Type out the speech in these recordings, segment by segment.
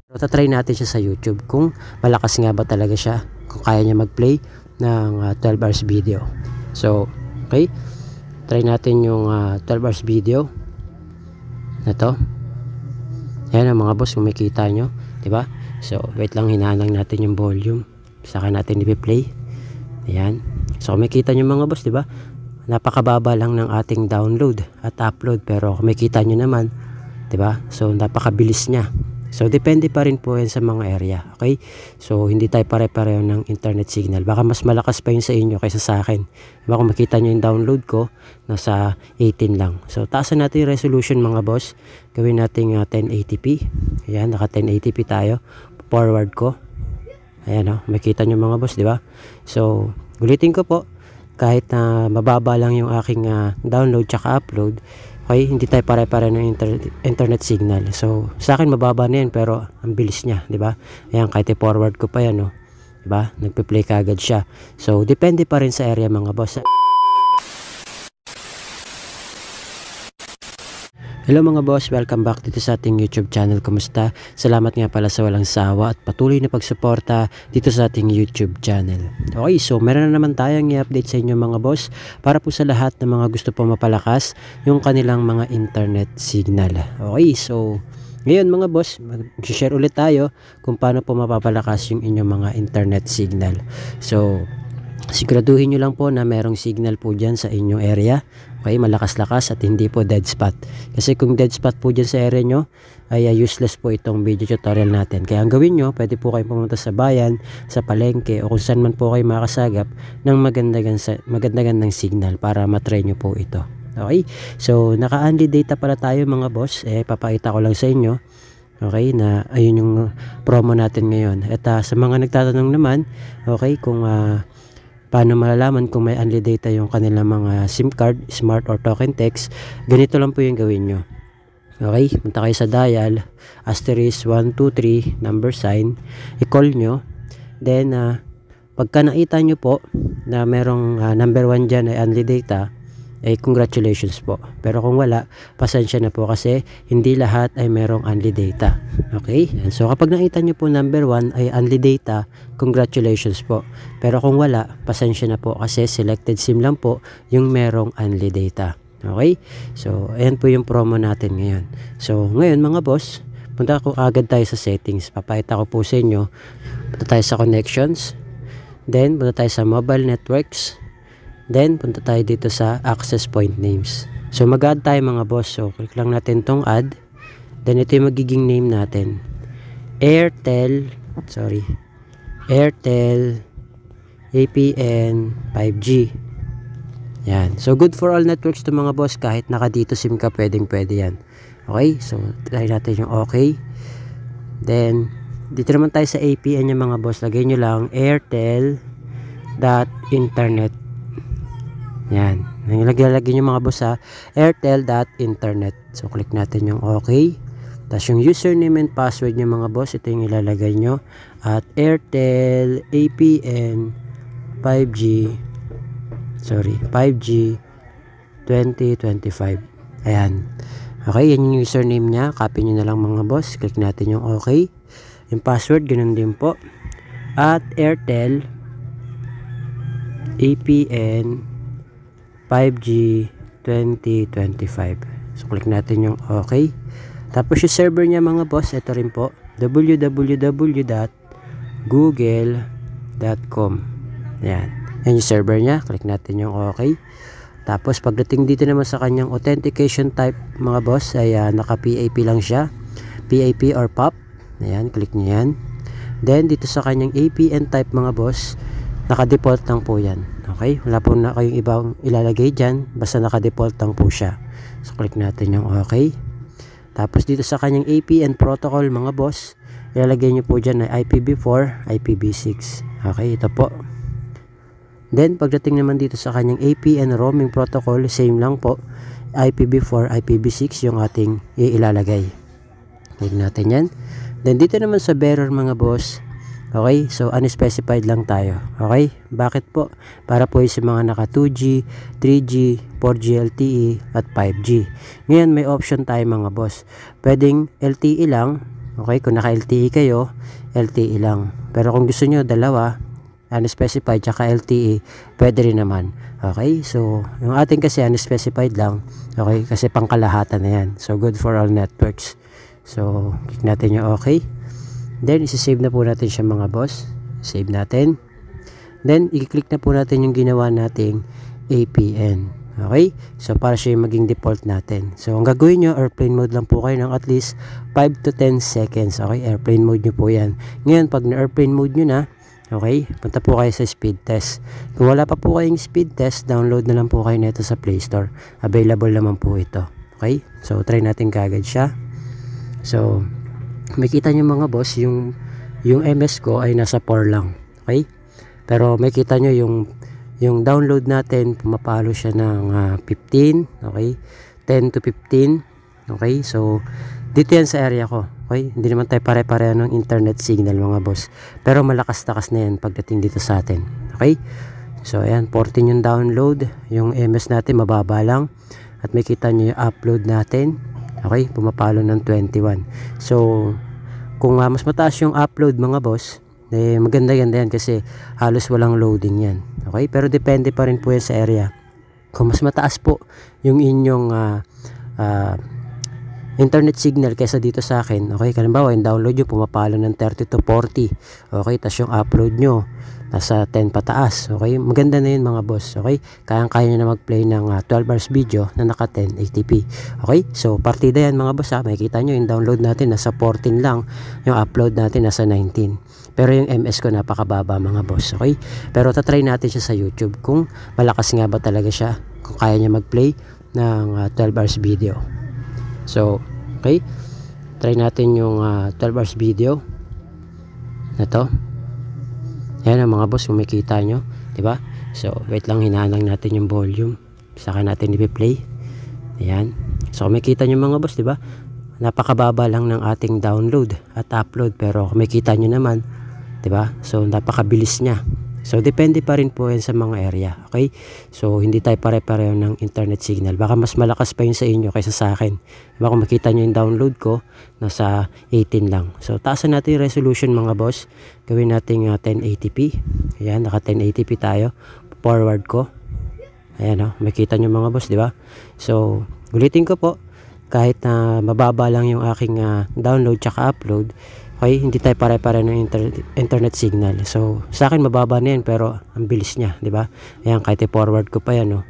So, tatry natin siya sa YouTube kung malakas nga ba talaga siya, kung kaya niya mag-play ng 12 hours video. So, okay, try natin yung 12 hours video na to. Ayan ang mga boss, kung makita nyo, diba? So, wait lang, hinahanang natin yung volume, saka natin i-play. Ayan, so kung makita nyo mga boss, diba, napakababa lang ng ating download at upload, pero kung makita nyo naman, diba, so napakabilis nya. So depende pa rin po yan sa mga area, okay? So hindi tayo pare-pareho ng internet signal, baka mas malakas pa yun sa inyo kaysa sa akin, diba? Kung makita nyo yung download ko, nasa 18 lang. So taasan natin yung resolution mga boss, gawin natin 1080p. Ayan, naka 1080p tayo. Forward ko, ayan o, makita nyo mga boss, diba? So ulitin ko po, kahit na mababa lang yung aking download tsaka upload, okay, hindi tayo pare-pare ng internet signal. So sa akin mababa na yan, pero ang bilis niya, di ba? Ayan, kahit i-forward ko pa yan, no, di ba? Nagpe-play kaagad siya. So depende pa rin sa area mga boss. Hello mga boss, welcome back dito sa ating YouTube channel. Kumusta? Salamat nga pala sa walang sawa at patuloy na pagsuporta dito sa ating YouTube channel. Okay, so meron na naman tayong i-update sa inyo mga boss, para po sa lahat ng mga gusto po mapalakas yung kanilang mga internet signal. Okay, so ngayon mga boss, mag-share ulit tayo kung paano po mapapalakas yung inyong mga internet signal. So siguraduhin nyo lang po na merong signal po dyan sa inyong area. Okay, malakas-lakas at hindi po dead spot. Kasi kung dead spot po dyan sa area nyo, ay useless po itong video tutorial natin. Kaya ang gawin nyo, pwede po kayo pumunta sa bayan, sa palengke, o kung saan man po kayo makasagap ng magandang signal para matry nyo po ito. Okay, so naka-only data pala tayo mga boss. Papakita ko lang sa inyo. Okay, na ayun yung promo natin ngayon. At sa mga nagtatanong naman, okay, kung paano malalaman kung may only data yung kanilang mga SIM card, smart or token text, ganito lang po yung gawin nyo. Okay, punta kayo sa dial, *123 number sign, i-call nyo, then pagka nakita nyo po na merong number 1 dyan ay only data, congratulations po. Pero kung wala, pasensya na po kasi hindi lahat ay merong only data. Okay? So kapag nakita nyo po number 1 ay only data, congratulations po. Pero kung wala, pasensya na po kasi selected SIM lang po yung merong only data. Okay? So ayan po yung promo natin ngayon. So ngayon mga boss, punta ko agad tayo sa settings. Papakita ko po sa inyo. Punta tayo sa connections. Then punta tayo sa mobile networks. Then, punta tayo dito sa access point names. So, mag-add tayo mga boss. So, click lang natin tong add. Then, ito yung magiging name natin. Airtel APN 5G. Yan. So, good for all networks to mga boss. Kahit naka dito SIM ka, pwede yan. Okay? So, try natin yung okay. Then, dito naman tayo sa APN yung mga boss. Lagay nyo lang airtel.internet. Yan. Nilagay nyo mga boss sa airtel.internet. So, click natin yung okay. Tapos yung username and password nyo mga boss, ito yung ilalagay nyo. At Airtel APN 5G 2025. Ayan. Okay, yan yung username nya. Copy nyo na lang mga boss. Click natin yung okay. Yung password, ganun din po. At Airtel APN 5G 2025. So, click natin yung okay. Tapos yung server niya mga boss, ito rin po, www.google.com. Yan. Yan yung server niya. Click natin yung okay. Tapos, pagdating dito naman sa kanyang authentication type mga boss, ay naka-PAP lang siya. PAP or POP. Ayan, click nyo yan. Then, dito sa kanyang APN type mga boss, naka-default lang po yan. Okay? Wala po na kayong ibang ilalagay dyan. Basta naka-default lang po siya. So, click natin yung okay. Tapos, dito sa kanyang APN protocol, mga boss, ilalagay nyo po dyan ay IPv4, IPv6. Okay? Ito po. Then, pagdating naman dito sa kanyang APN roaming protocol, same lang po. IPv4, IPv6 yung ating ilalagay. Click natin yan. Then, dito naman sa bearer, mga boss, okay, so unspecified lang tayo. Okay, bakit po? Para po sa mga naka 2G, 3G, 4G LTE at 5G. Ngayon may option tayo mga boss. Pwedeng LTE lang, Okay, kung naka LTE kayo, LTE lang. Pero kung gusto nyo dalawa, unspecified tsaka LTE, pwede rin naman. Okay, so yung ating kasi unspecified lang. Okay, kasi pangkalahatan na yan. So good for all networks. So click natin yung okay. Then isi-save na po natin siya mga boss. Save natin. Then i-click na po natin yung ginawa nating APN. Okay, so para siya yung maging default natin. So ang gagawin nyo, airplane mode lang po kayo ng at least 5 to 10 seconds. Okay, airplane mode nyo po yan. Ngayon pag na-airplane mode nyo na, okay, punta po kayo sa speed test. Kung wala pa po kayong speed test, download na lang po kayo nito sa Play Store. Available naman po ito. Okay, so try natin kagad siya. So makita nyo mga boss, yung MS ko ay nasa 4 lang. Okay, pero makita nyo yung download natin, pumapalo siya ng 15, okay, 10 to 15. Okay, so dito yan sa area ko. Okay, hindi naman tayo pare-pareho ng internet signal mga boss, pero malakas-takas na yan pagdating dito sa atin. Okay, so ayan, 14 yung download, yung MS natin mababa lang, at makita nyo yung upload natin. Okay, pumapalo ng 21. So kung mas mataas yung upload mga boss, maganda-ganda yan kasi halos walang loading yan. Okay, pero depende pa rin po yan sa area. Kung mas mataas po yung inyong internet signal kaysa dito sa akin, okay, halimbawa yung download nyo pumapalo ng 30 to 40, okay, tas yung upload nyo nasa 10 pataas, okay, maganda na yun mga boss. Okay, kayang-kaya nyo na mag-play ng 12 hours video na naka 1080p. Okay, so partida yan mga boss. Makikita nyo yung download natin nasa 14 lang, yung upload natin nasa 19. Pero yung MS ko napakababa mga boss. Okay, pero tatry natin siya sa YouTube kung malakas nga ba talaga siya, kung kaya niya mag-play ng 12 hours video. So okay, try natin yung 12 hours video na to. Ayan ang mga boss, kung makita nyo, diba? So wait lang, hinaan natin yung volume, saka natin i-play. Ayan, so kung makita nyo mga boss, diba, napakababa lang ng ating download at upload. Pero kung makita nyo naman, diba, so napakabilis niya. So depende pa rin po yan sa mga area. Okay, so hindi tayo pare-pareho ng internet signal. Baka mas malakas pa yun sa inyo kaysa sa akin. Diba, kung makita nyo yung download ko nasa 18 lang. So taasan natin yung resolution mga boss, gawin natin 1080p. Ayan, naka 1080p tayo. Forward ko, ayan, makita nyo mga boss, diba? So ulitin ko po, kahit na mababa lang yung aking download tsaka upload, okay, hindi tayo pare-pare ng internet signal. So sa akin mababa na yan, pero ang bilis niya, di ba? Ayan, kahit i-forward ko pa yan, no,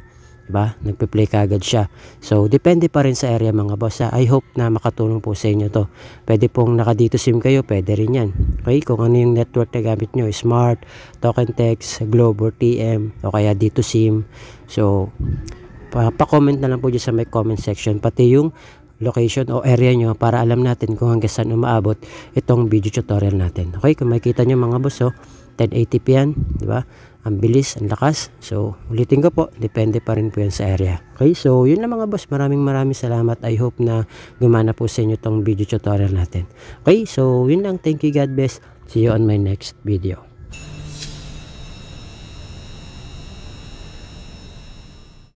di ba, nagpe-play kagad siya. So depende pa rin sa area mga boss. I hope na makatulong po sa inyo to. Pwede pong naka dito sim kayo, pwede rin yan. Okay, kung ano yung network na gamit nyo, Smart, Token Text, Globe or TM, o kaya dito sim. So pa-comment na lang po dyan sa my comment section, pati yung location o area nyo, para alam natin kung hanggang saan umaabot itong video tutorial natin. Okay, kung makikita nyo mga boss, 1080p yan, di ba? Ang bilis, ang lakas. So ulitin ko po, depende pa rin po yan sa area. Okay, so yun lang mga boss, maraming salamat. I hope na gumana po sa inyo itong video tutorial natin. Okay, so yun lang, thank you, God bless, see you on my next video.